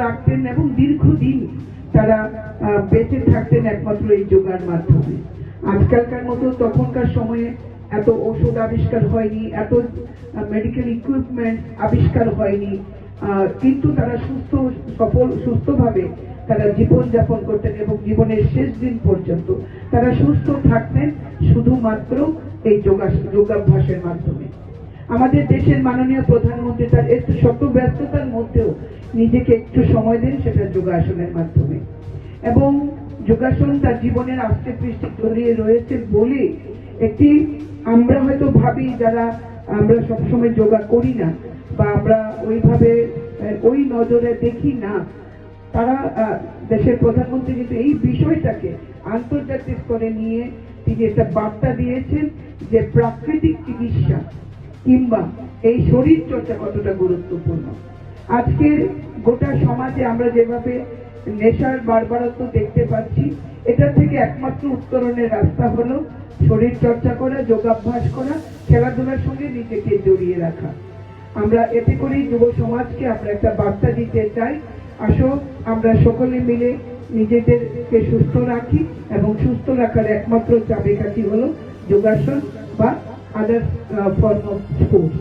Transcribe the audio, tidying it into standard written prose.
রাখতেন এবং দীর্ঘদিন তারা বেঁচে থাকতেন একমাত্র এই যোগার মাধ্যমে। আজকালকার মতো তখনকার সময়ে এত ওষুধ আবিষ্কার হয়নি, এত মেডিকেল ইকুইপমেন্ট আবিষ্কার হয়নি, কিন্তু তারা সুস্থভাবে তারা জীবনযাপন করতেন এবং জীবনের শেষ দিন পর্যন্ত তারা সুস্থ থাকতেন শুধুমাত্র এই যোগাভ্যাসের মাধ্যমে। আমাদের দেশের মাননীয় প্রধানমন্ত্রী তার একটু শত ব্যস্ততার মধ্যেও নিজেকে একটু সময় দেন, সেটা যোগাসনের মাধ্যমে। এবং যোগাসন তার জীবনের আস্তে পৃষ্ঠে জড়িয়ে রয়েছে বলে একটি, আমরা হয়তো ভাবি যারা আমরা সবসময় যোগা করি না বা আমরা ওইভাবে ওই নজরে দেখি না, তারা দেশের প্রধানমন্ত্রী কিন্তু এই বিষয়টাকে আন্তর্জাতিক স্তরে নিয়ে তিনি একটা বার্তা দিয়েছেন যে প্রাকৃতিক চিকিৎসা কিংবা এই শরীর চর্চা কতটা গুরুত্বপূর্ণ। আজকের গোটা সমাজে আমরা যেভাবে নেশার বারবারত্ব দেখতে পাচ্ছি, এটা থেকে একমাত্র উত্তরণের রাস্তা হলো শরীর চর্চা করা, যোগাভ্যাস করা, খেলাধুলার সঙ্গে নিজেকে জড়িয়ে রাখা। আমরা এতে করেই যুব সমাজকে আমরা একটা বার্তা দিতে চাই, আসো আমরা সকলে মিলে নিজেদেরকে সুস্থ রাখি এবং সুস্থ রাখার একমাত্র চাবিকাঠি হলো যোগাসন বা আদার্স ফর্ম অফ স্পোর্টস।